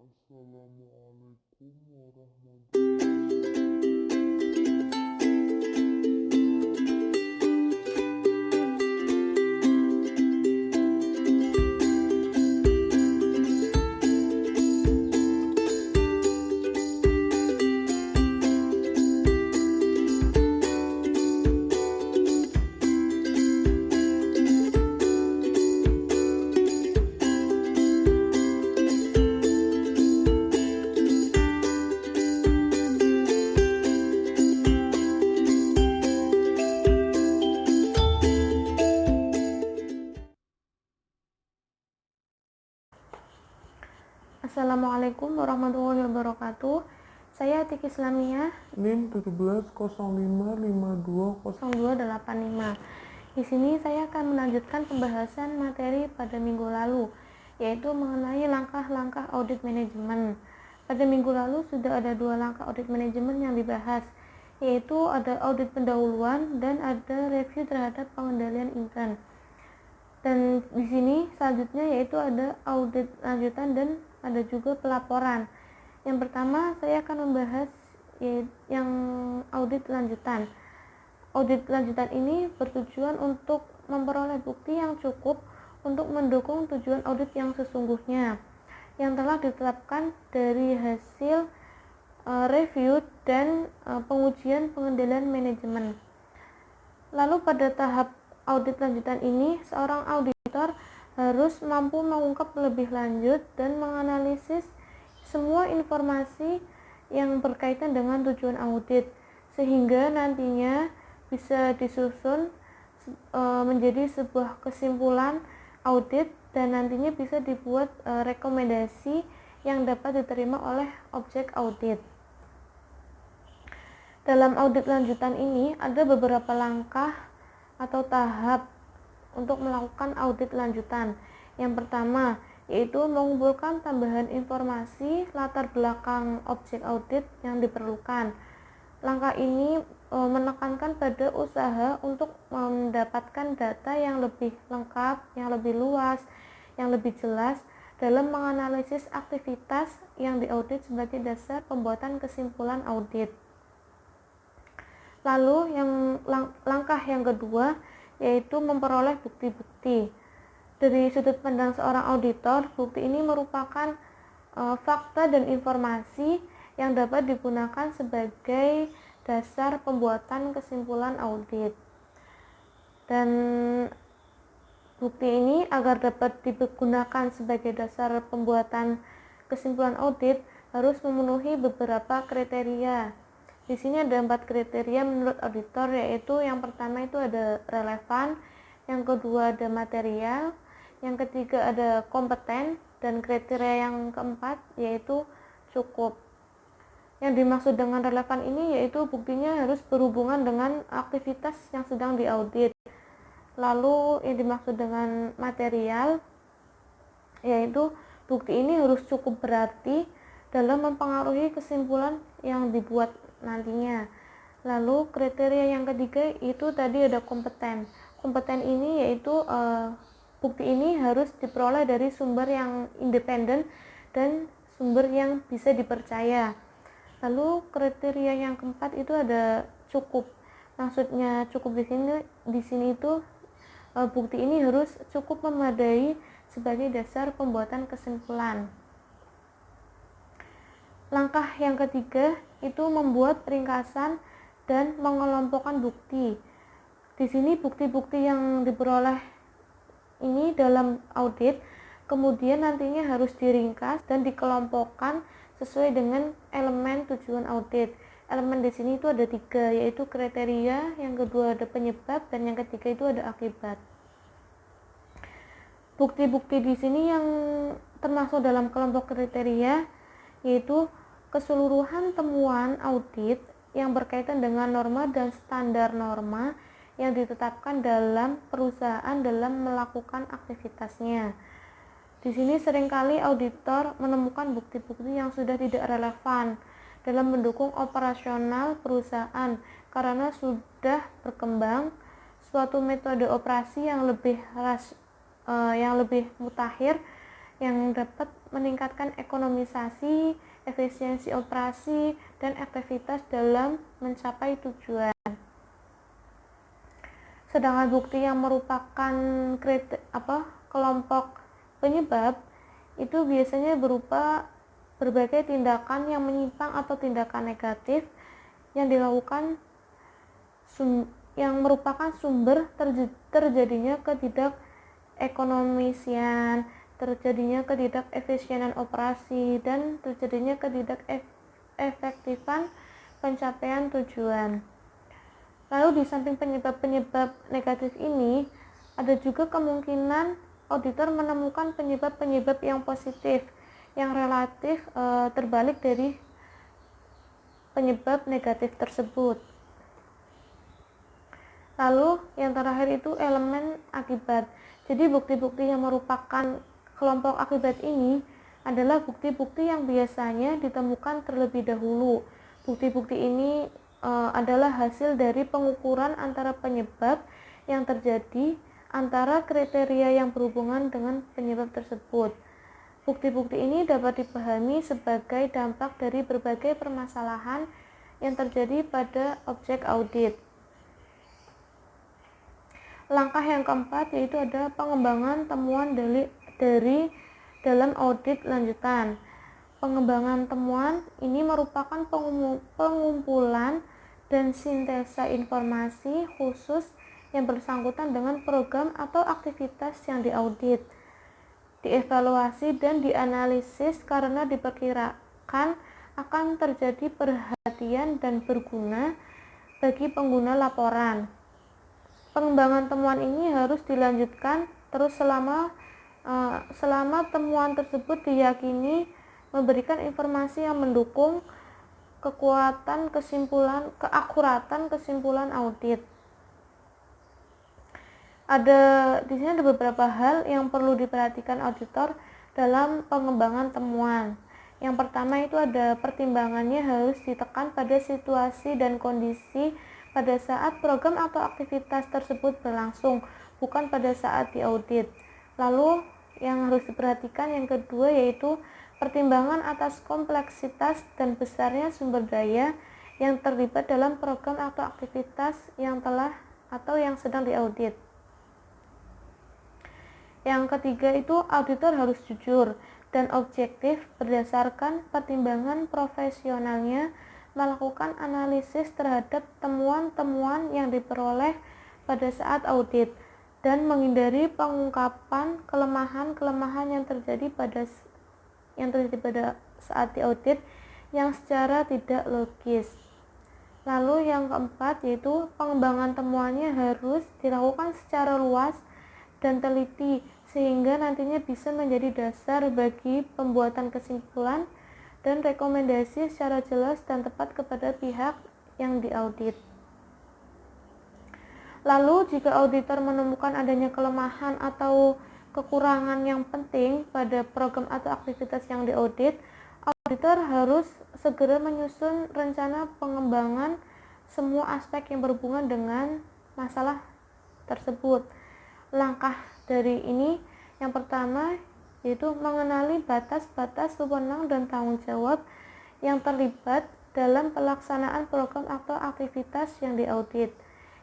Assalamualaikum warahmatullahi Assalamualaikum warahmatullahi wabarakatuh. Saya Tiki Islamiyah NIM 1705520285. Di sini saya akan melanjutkan pembahasan materi pada minggu lalu, yaitu mengenai langkah-langkah audit manajemen. Pada minggu lalu sudah ada 2 langkah audit manajemen yang dibahas, yaitu ada audit pendahuluan dan ada review terhadap pengendalian intern. Dan di sini selanjutnya yaitu ada audit lanjutan dan ada juga pelaporan. Yang pertama saya akan membahas yang audit lanjutan. Audit lanjutan ini bertujuan untuk memperoleh bukti yang cukup untuk mendukung tujuan audit yang sesungguhnya yang telah ditetapkan dari hasil review dan pengujian pengendalian manajemen. Lalu pada tahap audit lanjutan ini, seorang auditor harus mampu mengungkap lebih lanjut dan menganalisis semua informasi yang berkaitan dengan tujuan audit, sehingga nantinya bisa disusun menjadi sebuah kesimpulan audit dan nantinya bisa dibuat rekomendasi yang dapat diterima oleh objek audit. Dalam audit lanjutan ini ada beberapa langkah atau tahap untuk melakukan audit lanjutan. Yang pertama yaitu mengumpulkan tambahan informasi latar belakang objek audit yang diperlukan. Langkah ini menekankan pada usaha untuk mendapatkan data yang lebih lengkap, yang lebih luas, yang lebih jelas dalam menganalisis aktivitas yang diaudit sebagai dasar pembuatan kesimpulan audit. Lalu langkah yang kedua yaitu memperoleh bukti-bukti. Dari sudut pandang seorang auditor, bukti ini merupakan fakta dan informasi yang dapat digunakan sebagai dasar pembuatan kesimpulan audit. Dan bukti ini agar dapat digunakan sebagai dasar pembuatan kesimpulan audit harus memenuhi beberapa kriteria. Di sini ada 4 kriteria menurut auditor, yaitu yang pertama itu ada relevan, yang kedua ada material, yang ketiga ada kompeten, dan kriteria yang keempat yaitu cukup. Yang dimaksud dengan relevan ini yaitu buktinya harus berhubungan dengan aktivitas yang sedang diaudit. Lalu yang dimaksud dengan material yaitu bukti ini harus cukup berarti dalam mempengaruhi kesimpulan yang dibuat nantinya. Lalu kriteria yang ketiga itu tadi ada kompeten. Kompeten ini yaitu bukti ini harus diperoleh dari sumber yang independen dan sumber yang bisa dipercaya. Lalu kriteria yang keempat itu ada cukup. Maksudnya cukup di sini itu bukti ini harus cukup memadai sebagai dasar pembuatan kesimpulan. Langkah yang ketiga itu membuat ringkasan dan mengelompokkan bukti. Di sini bukti-bukti yang diperoleh ini dalam audit kemudian nantinya harus diringkas dan dikelompokkan sesuai dengan elemen tujuan audit. Elemen di sini itu ada 3, yaitu kriteria, yang kedua ada penyebab, dan yang ketiga itu ada akibat. Bukti-bukti di sini yang termasuk dalam kelompok kriteria yaitu keseluruhan temuan audit yang berkaitan dengan norma dan standar norma yang ditetapkan dalam perusahaan dalam melakukan aktivitasnya. Di sini seringkali auditor menemukan bukti-bukti yang sudah tidak relevan dalam mendukung operasional perusahaan karena sudah berkembang suatu metode operasi yang lebih mutakhir yang dapat meningkatkan ekonomisasi, efisiensi operasi, dan aktivitas dalam mencapai tujuan. Sedangkan bukti yang merupakan kelompok penyebab itu biasanya berupa berbagai tindakan yang menyimpang atau tindakan negatif yang dilakukan yang merupakan sumber terjadinya ketidakekonomisian, terjadinya ketidakefisienan operasi, dan terjadinya ketidakefektifan pencapaian tujuan. Lalu di samping penyebab-penyebab negatif ini, ada juga kemungkinan auditor menemukan penyebab-penyebab yang positif, yang relatif terbalik dari penyebab negatif tersebut. Lalu yang terakhir itu elemen akibat. Jadi bukti-bukti yang merupakan kelompok akibat ini adalah bukti-bukti yang biasanya ditemukan terlebih dahulu. Bukti-bukti ini adalah hasil dari pengukuran antara penyebab yang terjadi antara kriteria yang berhubungan dengan penyebab tersebut. Bukti-bukti ini dapat dipahami sebagai dampak dari berbagai permasalahan yang terjadi pada objek audit. Langkah yang keempat yaitu ada pengembangan temuan dari dalam audit lanjutan. Pengembangan temuan ini merupakan pengumpulan dan sintesa informasi khusus yang bersangkutan dengan program atau aktivitas yang diaudit, dievaluasi dan dianalisis karena diperkirakan akan terjadi perhatian dan berguna bagi pengguna laporan. Pengembangan temuan ini harus dilanjutkan terus selama temuan tersebut diyakini memberikan informasi yang mendukung keakuratan kesimpulan audit. Di sini ada beberapa hal yang perlu diperhatikan auditor dalam pengembangan temuan. Yang pertama itu ada pertimbangannya harus ditekan pada situasi dan kondisi pada saat program atau aktivitas tersebut berlangsung, bukan pada saat diaudit. Lalu yang harus diperhatikan yang kedua yaitu pertimbangan atas kompleksitas dan besarnya sumber daya yang terlibat dalam program atau aktivitas yang telah atau yang sedang diaudit. Yang ketiga itu auditor harus jujur dan objektif berdasarkan pertimbangan profesionalnya melakukan analisis terhadap temuan-temuan yang diperoleh pada saat audit dan menghindari pengungkapan kelemahan-kelemahan yang terjadi pada saat diaudit yang secara tidak logis. Lalu yang keempat yaitu pengembangan temuannya harus dilakukan secara luas dan teliti sehingga nantinya bisa menjadi dasar bagi pembuatan kesimpulan dan rekomendasi secara jelas dan tepat kepada pihak yang diaudit. Lalu jika auditor menemukan adanya kelemahan atau kekurangan yang penting pada program atau aktivitas yang diaudit, auditor harus segera menyusun rencana pengembangan semua aspek yang berhubungan dengan masalah tersebut. Langkah dari ini yang pertama yaitu mengenali batas-batas wewenang dan tanggung jawab yang terlibat dalam pelaksanaan program atau aktivitas yang diaudit.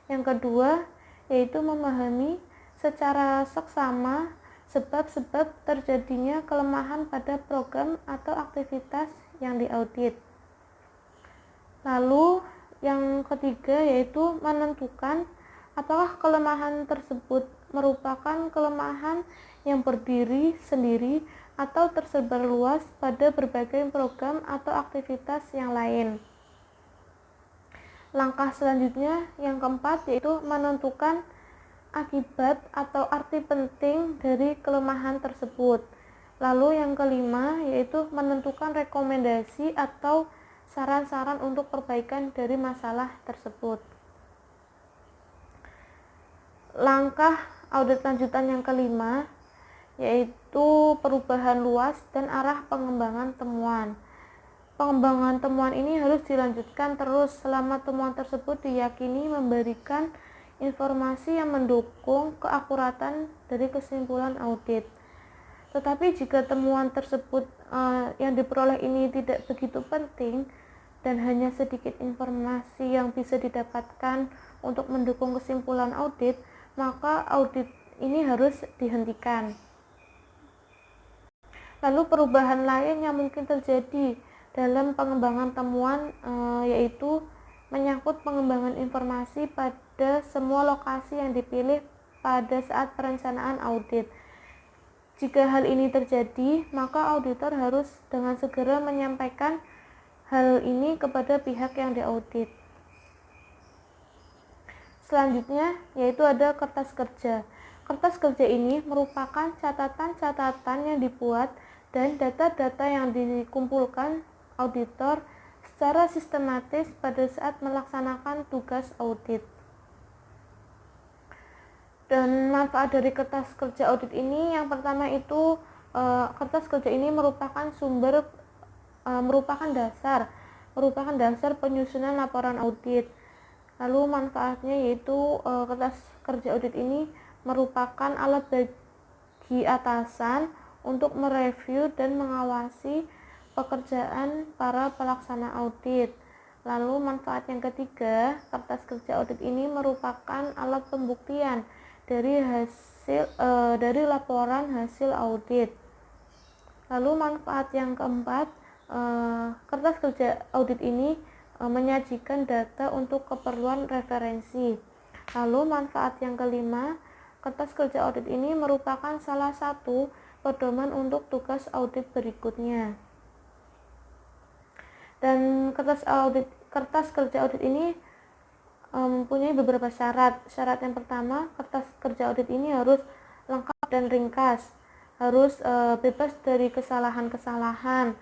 Yang kedua yaitu memahami secara seksama sebab-sebab terjadinya kelemahan pada program atau aktivitas yang diaudit. Lalu yang ketiga yaitu menentukan apakah kelemahan tersebut merupakan kelemahan yang berdiri sendiri atau tersebar luas pada berbagai program atau aktivitas yang lain. Langkah selanjutnya yang keempat yaitu menentukan akibat atau arti penting dari kelemahan tersebut. Lalu yang kelima yaitu menentukan rekomendasi atau saran-saran untuk perbaikan dari masalah tersebut. Langkah audit lanjutan yang kelima yaitu perubahan luas dan arah pengembangan temuan. Pengembangan temuan ini harus dilanjutkan terus selama temuan tersebut diyakini memberikan informasi yang mendukung keakuratan dari kesimpulan audit. Tetapi jika temuan tersebut yang diperoleh ini tidak begitu penting dan hanya sedikit informasi yang bisa didapatkan untuk mendukung kesimpulan audit, maka audit ini harus dihentikan. Lalu perubahan lain yang mungkin terjadi dalam pengembangan temuan yaitu menyangkut pengembangan informasi pada semua lokasi yang dipilih pada saat perencanaan audit. Jika hal ini terjadi, maka auditor harus dengan segera menyampaikan hal ini kepada pihak yang diaudit. Selanjutnya yaitu ada kertas kerja. Kertas kerja ini merupakan catatan-catatan yang dibuat dan data-data yang dikumpulkan auditor secara sistematis pada saat melaksanakan tugas audit. Dan manfaat dari kertas kerja audit ini yang pertama itu kertas kerja ini merupakan merupakan dasar penyusunan laporan audit. Lalu manfaatnya yaitu kertas kerja audit ini merupakan alat bagi atasan untuk mereview dan mengawasi pekerjaan para pelaksana audit. Lalu manfaat yang ketiga, kertas kerja audit ini merupakan alat pembuktian dari laporan hasil audit. Lalu manfaat yang keempat, kertas kerja audit ini menyajikan data untuk keperluan referensi. Lalu manfaat yang kelima, kertas kerja audit ini merupakan salah satu pedoman untuk tugas audit berikutnya. Dan kertas kerja audit ini mempunyai beberapa syarat. Syarat yang pertama, kertas kerja audit ini harus lengkap dan ringkas, harus bebas dari kesalahan-kesalahan,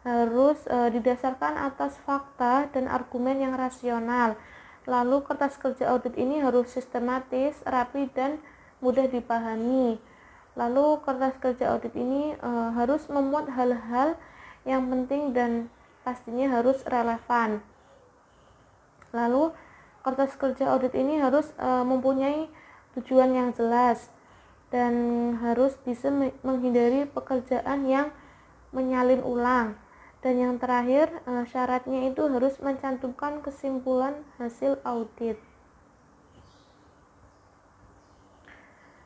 harus didasarkan atas fakta dan argumen yang rasional. Lalu kertas kerja audit ini harus sistematis, rapi, dan mudah dipahami. Lalu kertas kerja audit ini harus memuat hal-hal yang penting dan pastinya harus relevan. Lalu kertas kerja audit ini harus mempunyai tujuan yang jelas dan harus bisa menghindari pekerjaan yang menyalin ulang. Dan yang terakhir, syaratnya itu harus mencantumkan kesimpulan hasil audit.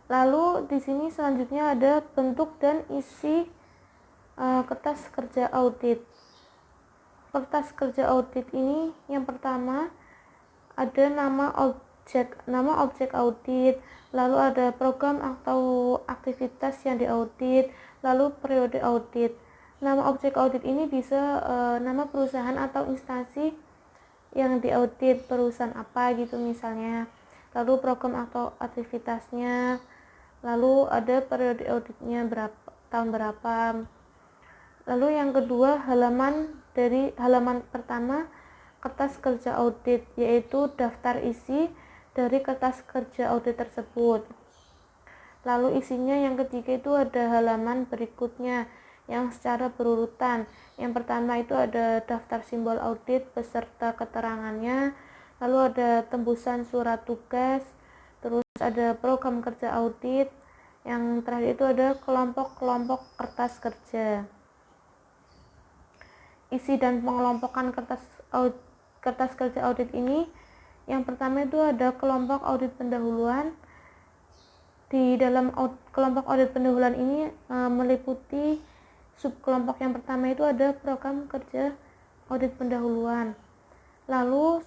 Lalu di sini selanjutnya ada bentuk dan isi kertas kerja audit. Kertas kerja audit ini yang pertama ada nama objek audit, lalu ada program atau aktivitas yang diaudit, lalu periode audit. Nama objek audit ini bisa nama perusahaan atau instansi yang diaudit, perusahaan apa gitu misalnya. Lalu program atau aktivitasnya, lalu ada periode auditnya tahun berapa. Lalu yang kedua, halaman pertama kertas kerja audit, yaitu daftar isi dari kertas kerja audit tersebut. Lalu isinya yang ketiga itu ada halaman berikutnya yang secara berurutan. Yang pertama itu ada daftar simbol audit beserta keterangannya, lalu ada tembusan surat tugas, terus ada program kerja audit, yang terakhir itu ada kelompok-kelompok kertas kerja. Isi dan pengelompokan kertas kerja audit ini, yang pertama itu ada kelompok audit pendahuluan. Di dalam kelompok audit pendahuluan ini meliputi subkelompok yang pertama itu ada program kerja audit pendahuluan. Lalu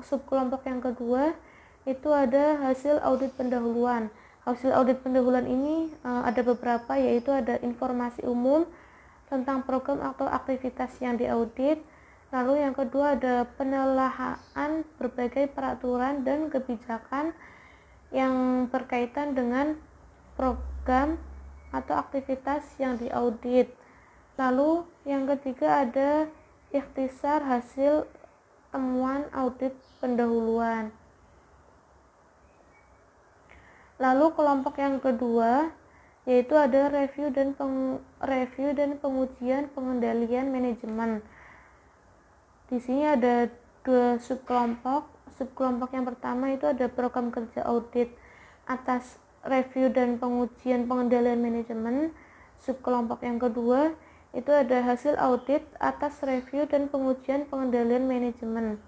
subkelompok yang kedua itu ada hasil audit pendahuluan. Hasil audit pendahuluan ini ada beberapa, yaitu ada informasi umum tentang program atau aktivitas yang diaudit. Lalu yang kedua ada penelaahan berbagai peraturan dan kebijakan yang berkaitan dengan program atau aktivitas yang diaudit. Lalu yang ketiga ada ikhtisar hasil temuan audit pendahuluan. Lalu kelompok yang kedua yaitu ada review dan pengujian pengendalian manajemen. Di sini ada dua subkelompok. Subkelompok yang pertama itu ada program kerja audit atas review dan pengujian pengendalian manajemen. subkelompok yang kedua itu ada hasil audit atas review dan pengujian pengendalian manajemen.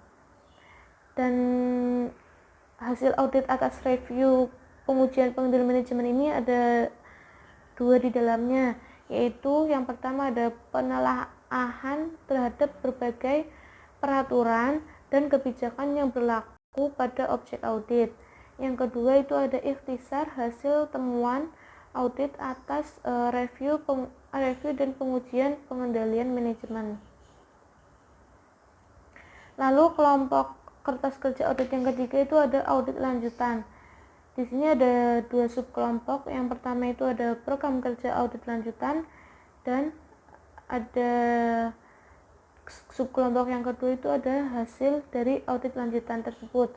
Dan hasil audit atas review pengujian pengendalian manajemen ini ada dua di dalamnya, yaitu yang pertama ada penelaahan terhadap berbagai peraturan dan kebijakan yang berlaku pada objek audit. Yang kedua itu ada ikhtisar hasil temuan audit atas review dan pengujian pengendalian manajemen. Lalu kelompok kertas kerja audit yang ketiga itu ada audit lanjutan. Di sini ada dua subkelompok. Yang pertama itu ada program kerja audit lanjutan dan ada subkelompok yang kedua itu ada hasil dari audit lanjutan tersebut.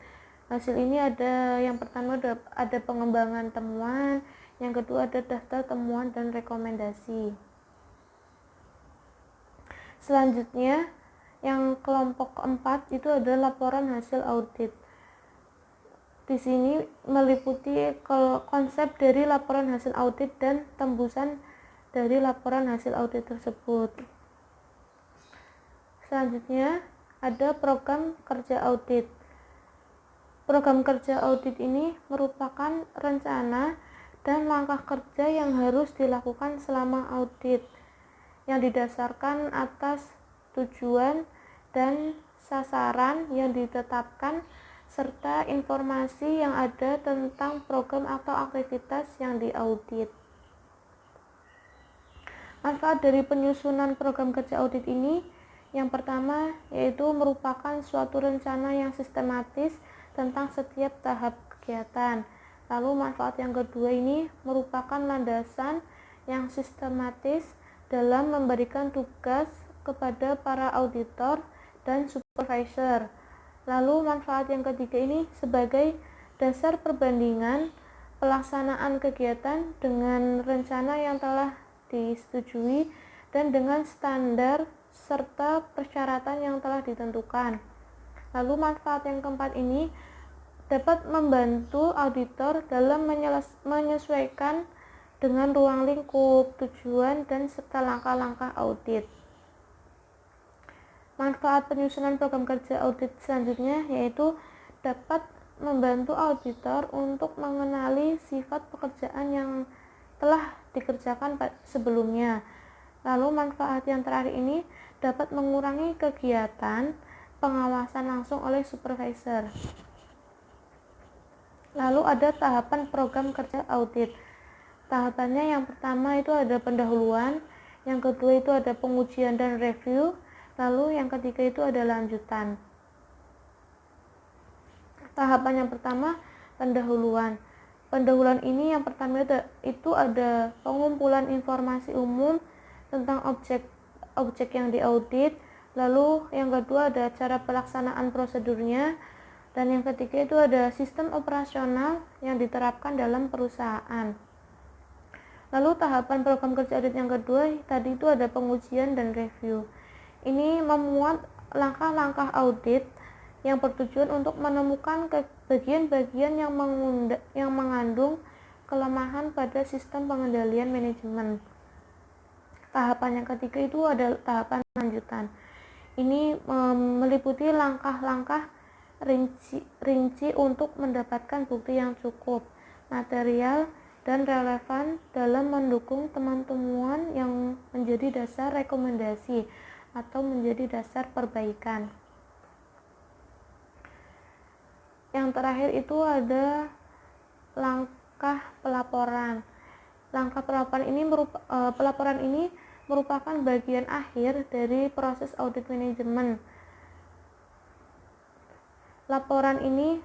Hasil ini ada yang pertama ada pengembangan temuan, yang kedua ada daftar temuan dan rekomendasi. Selanjutnya yang kelompok keempat itu ada laporan hasil audit. Di sini meliputi konsep dari laporan hasil audit dan tembusan dari laporan hasil audit tersebut. Selanjutnya ada program kerja audit. Program kerja audit ini merupakan rencana dan langkah kerja yang harus dilakukan selama audit yang didasarkan atas tujuan dan sasaran yang ditetapkan serta informasi yang ada tentang program atau aktivitas yang diaudit. Manfaat dari penyusunan program kerja audit ini yang pertama yaitu merupakan suatu rencana yang sistematis tentang setiap tahap kegiatan. Lalu manfaat yang kedua ini merupakan landasan yang sistematis dalam memberikan tugas kepada para auditor dan supervisor. Lalu manfaat yang ketiga ini sebagai dasar perbandingan pelaksanaan kegiatan dengan rencana yang telah disetujui dan dengan standar serta persyaratan yang telah ditentukan. Lalu manfaat yang keempat ini dapat membantu auditor dalam menyesuaikan dengan ruang lingkup, tujuan, dan serta langkah-langkah audit. Manfaat penyusunan program kerja audit selanjutnya yaitu dapat membantu auditor untuk mengenali sifat pekerjaan yang telah dikerjakan sebelumnya. Lalu manfaat yang terakhir ini dapat mengurangi kegiatan pengawasan langsung oleh supervisor. Lalu ada tahapan program kerja audit. Tahapannya yang pertama itu ada pendahuluan, yang kedua itu ada pengujian dan review, lalu yang ketiga itu ada lanjutan. Tahapan yang pertama pendahuluan. Pendahuluan ini yang pertama itu ada pengumpulan informasi umum tentang objek yang diaudit, lalu yang kedua ada cara pelaksanaan prosedurnya, dan yang ketiga itu ada sistem operasional yang diterapkan dalam perusahaan. Lalu tahapan program kerja audit yang kedua tadi itu ada pengujian dan review. Ini memuat langkah-langkah audit yang bertujuan untuk menemukan bagian-bagian yang mengandung kelemahan pada sistem pengendalian manajemen. Tahapan yang ketiga itu ada tahapan lanjutan. Ini meliputi langkah-langkah rinci untuk mendapatkan bukti yang cukup, material, dan relevan dalam mendukung teman-teman yang menjadi dasar rekomendasi atau menjadi dasar perbaikan. Yang terakhir itu ada langkah pelaporan. Langkah pelaporan ini merupakan bagian akhir dari proses audit manajemen. Laporan ini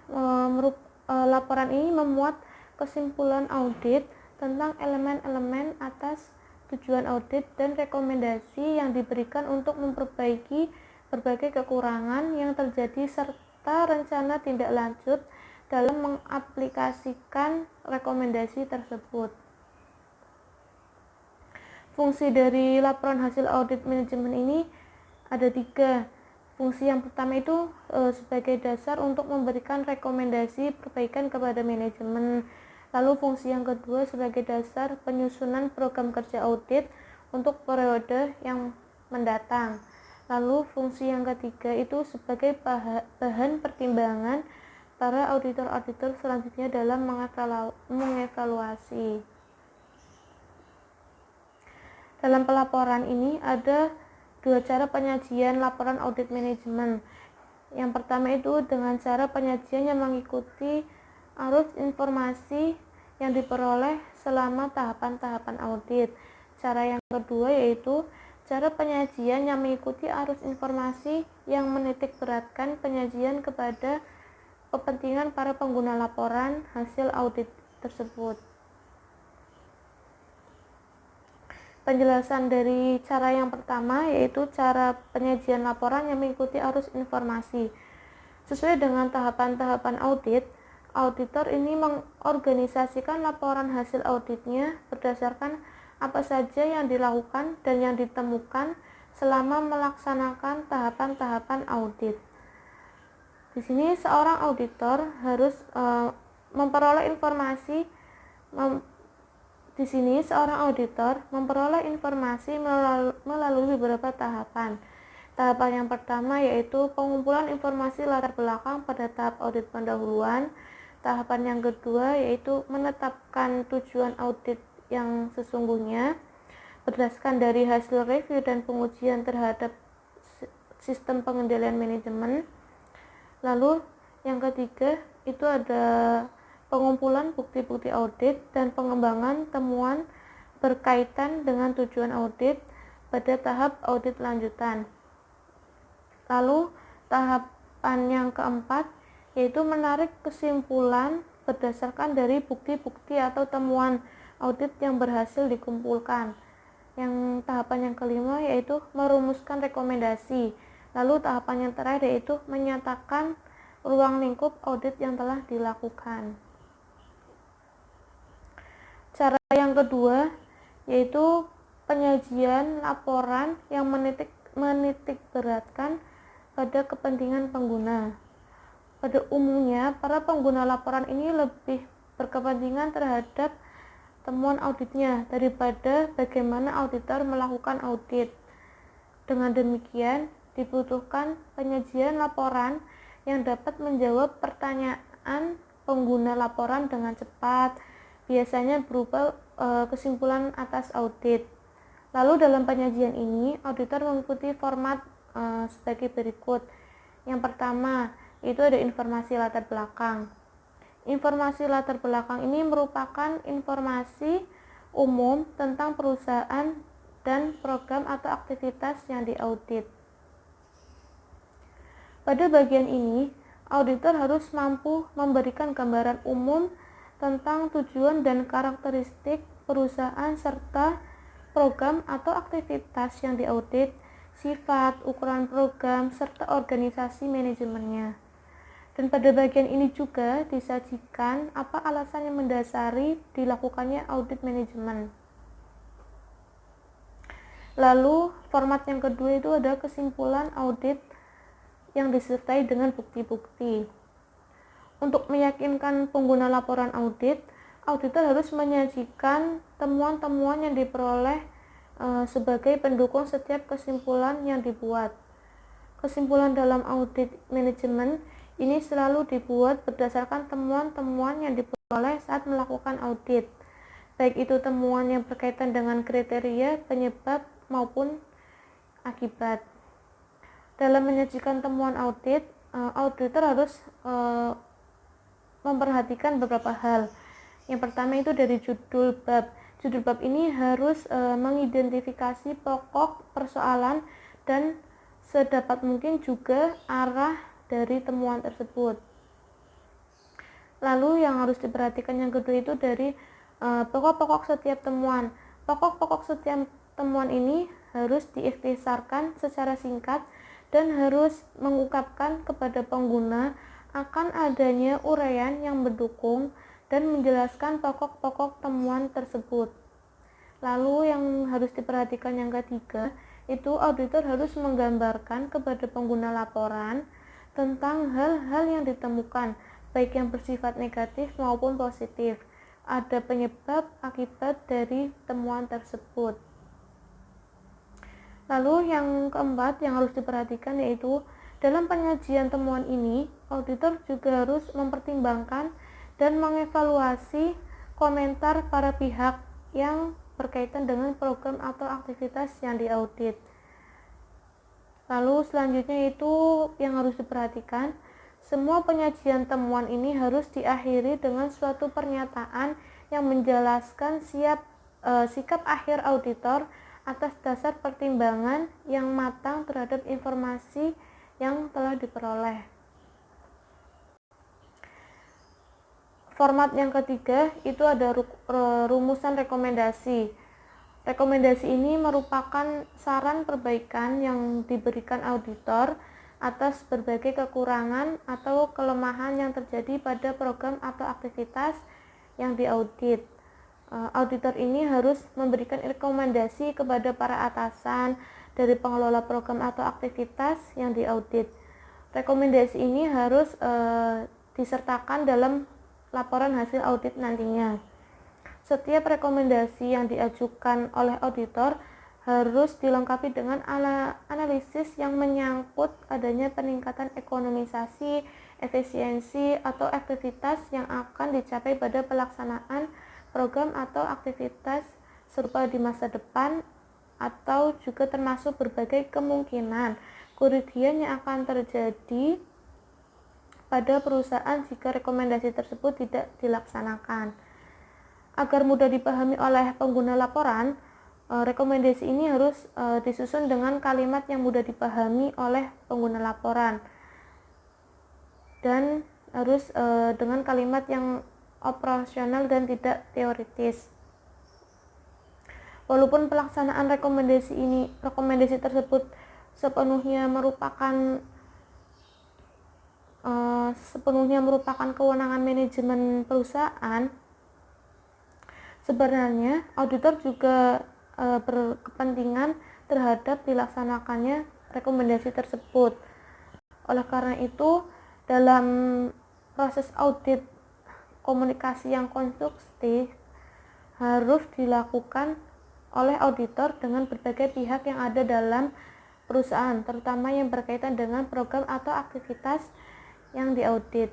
memuat kesimpulan audit tentang elemen-elemen atas tujuan audit dan rekomendasi yang diberikan untuk memperbaiki berbagai kekurangan yang terjadi serta rencana tindak lanjut dalam mengaplikasikan rekomendasi tersebut. Fungsi dari laporan hasil audit manajemen ini ada 3. Fungsi yang pertama itu sebagai dasar untuk memberikan rekomendasi perbaikan kepada manajemen. Lalu fungsi yang kedua sebagai dasar penyusunan program kerja audit untuk periode yang mendatang. Lalu fungsi yang ketiga itu sebagai bahan pertimbangan para auditor-auditor selanjutnya dalam mengevaluasi. Dalam pelaporan ini ada dua cara penyajian laporan audit manajemen. Yang pertama itu dengan cara penyajian yang mengikuti arus informasi yang diperoleh selama tahapan-tahapan audit. Cara yang kedua yaitu cara penyajian yang mengikuti arus informasi yang menitik beratkan penyajian kepada kepentingan para pengguna laporan hasil audit tersebut. Penjelasan dari cara yang pertama yaitu cara penyajian laporan yang mengikuti arus informasi. Sesuai dengan tahapan-tahapan audit, auditor ini mengorganisasikan laporan hasil auditnya berdasarkan apa saja yang dilakukan dan yang ditemukan selama melaksanakan tahapan-tahapan audit. Di sini seorang auditor harus memperoleh informasi melalui beberapa tahapan. Tahapan yang pertama yaitu pengumpulan informasi latar belakang pada tahap audit pendahuluan. Tahapan yang kedua yaitu menetapkan tujuan audit yang sesungguhnya berdasarkan dari hasil review dan pengujian terhadap sistem pengendalian manajemen. Lalu yang ketiga itu ada pengumpulan bukti-bukti audit dan pengembangan temuan berkaitan dengan tujuan audit pada tahap audit lanjutan. Lalu tahapan yang keempat yaitu menarik kesimpulan berdasarkan dari bukti-bukti atau temuan audit yang berhasil dikumpulkan. Yang tahapan yang kelima yaitu merumuskan rekomendasi. Lalu tahapan yang terakhir yaitu menyatakan ruang lingkup audit yang telah dilakukan. Cara yang kedua yaitu penyajian laporan yang menitik beratkan pada kepentingan pengguna. Pada umumnya, para pengguna laporan ini lebih berkepentingan terhadap temuan auditnya daripada bagaimana auditor melakukan audit. Dengan demikian, dibutuhkan penyajian laporan yang dapat menjawab pertanyaan pengguna laporan dengan cepat, biasanya berupa kesimpulan atas audit. Lalu dalam penyajian ini, auditor mengikuti format sebagai berikut. Yang pertama, itu ada informasi latar belakang. Informasi latar belakang ini merupakan informasi umum tentang perusahaan dan program atau aktivitas yang diaudit. Pada bagian ini, auditor harus mampu memberikan gambaran umum tentang tujuan dan karakteristik perusahaan serta program atau aktivitas yang diaudit, sifat, ukuran program, serta organisasi manajemennya. Dan pada bagian ini juga disajikan apa alasan yang mendasari dilakukannya audit manajemen. Lalu format yang kedua itu ada kesimpulan audit yang disertai dengan bukti-bukti. Untuk meyakinkan pengguna laporan audit, auditor harus menyajikan temuan-temuan yang diperoleh sebagai pendukung setiap kesimpulan yang dibuat. Kesimpulan dalam audit manajemen ini selalu dibuat berdasarkan temuan-temuan yang diperoleh saat melakukan audit, baik itu temuan yang berkaitan dengan kriteria, penyebab, maupun akibat. Dalam menyajikan temuan audit, auditor harus memperhatikan beberapa hal. Yang pertama itu dari judul bab. Judul bab ini harus mengidentifikasi pokok persoalan dan sedapat mungkin juga arah dari temuan tersebut. Lalu yang harus diperhatikan yang kedua itu dari pokok-pokok setiap temuan. Pokok-pokok setiap temuan ini harus diikhtisarkan secara singkat dan harus mengungkapkan kepada pengguna akan adanya uraian yang mendukung dan menjelaskan pokok-pokok temuan tersebut. Lalu yang harus diperhatikan yang ketiga, itu auditor harus menggambarkan kepada pengguna laporan tentang hal-hal yang ditemukan, baik yang bersifat negatif maupun positif. ada penyebab akibat dari temuan tersebut. Lalu yang keempat yang harus diperhatikan yaitu dalam penyajian temuan ini, auditor juga harus mempertimbangkan dan mengevaluasi komentar para pihak yang berkaitan dengan program atau aktivitas yang diaudit. Lalu selanjutnya itu yang harus diperhatikan, semua penyajian temuan ini harus diakhiri dengan suatu pernyataan yang menjelaskan sikap akhir auditor atas dasar pertimbangan yang matang terhadap informasi yang telah diperoleh. Format yang ketiga itu ada rumusan rekomendasi. Rekomendasi ini merupakan saran perbaikan yang diberikan auditor atas berbagai kekurangan atau kelemahan yang terjadi pada program atau aktivitas yang diaudit. Auditor ini harus memberikan rekomendasi kepada para atasan dari pengelola program atau aktivitas yang diaudit. Rekomendasi ini harus disertakan dalam laporan hasil audit nantinya. Setiap rekomendasi yang diajukan oleh auditor harus dilengkapi dengan analisis yang menyangkut adanya peningkatan ekonomisasi, efisiensi, atau aktivitas yang akan dicapai pada pelaksanaan program atau aktivitas serupa di masa depan, atau juga termasuk berbagai kemungkinan kerugian yang akan terjadi pada perusahaan jika rekomendasi tersebut tidak dilaksanakan. Agar mudah dipahami oleh pengguna laporan, rekomendasi ini harus disusun dengan kalimat yang mudah dipahami oleh pengguna laporan dan harus dengan kalimat yang operasional dan tidak teoritis. Walaupun pelaksanaan rekomendasi tersebut sepenuhnya merupakan kewenangan manajemen perusahaan, sebenarnya auditor juga berkepentingan terhadap dilaksanakannya rekomendasi tersebut. Oleh karena itu, dalam proses audit, komunikasi yang konstruktif harus dilakukan oleh auditor dengan berbagai pihak yang ada dalam perusahaan, terutama yang berkaitan dengan program atau aktivitas yang diaudit.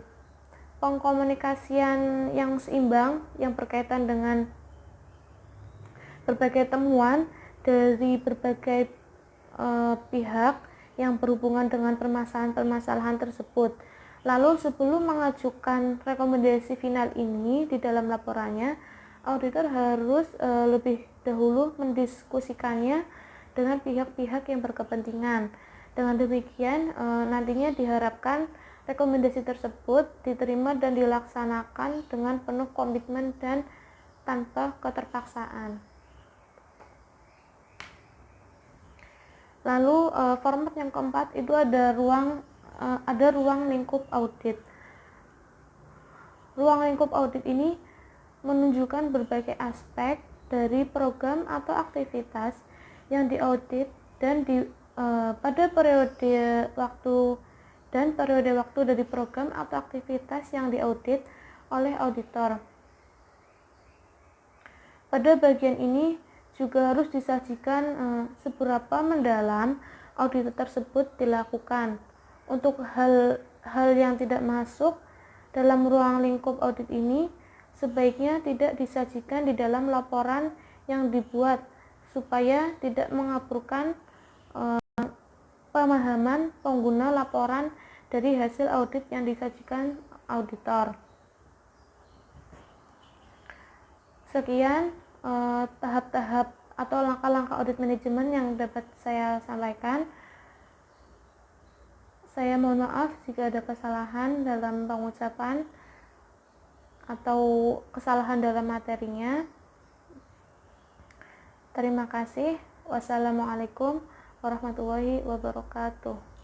Pengkomunikasian yang seimbang yang berkaitan dengan berbagai temuan dari berbagai pihak yang berhubungan dengan permasalahan-permasalahan tersebut. Lalu sebelum mengajukan rekomendasi final ini di dalam laporannya, auditor harus lebih dahulu mendiskusikannya dengan pihak-pihak yang berkepentingan. Dengan demikian, nantinya diharapkan rekomendasi tersebut diterima dan dilaksanakan dengan penuh komitmen dan tanpa keterpaksaan. Lalu format yang keempat itu ada ruang lingkup audit. Ruang lingkup audit ini menunjukkan berbagai aspek dari program atau aktivitas yang diaudit dan pada periode waktu dari program atau aktivitas yang diaudit oleh auditor. Pada bagian ini juga harus disajikan seberapa mendalam audit tersebut dilakukan. Untuk hal yang tidak masuk dalam ruang lingkup audit ini sebaiknya tidak disajikan di dalam laporan yang dibuat supaya tidak mengaburkan pemahaman pengguna laporan dari hasil audit yang disajikan auditor. Sekian tahap-tahap atau langkah-langkah audit manajemen yang dapat saya sampaikan. Saya mohon maaf jika ada kesalahan dalam pengucapan atau kesalahan dalam materinya. Terima kasih. Wassalamualaikum warahmatullahi wabarakatuh.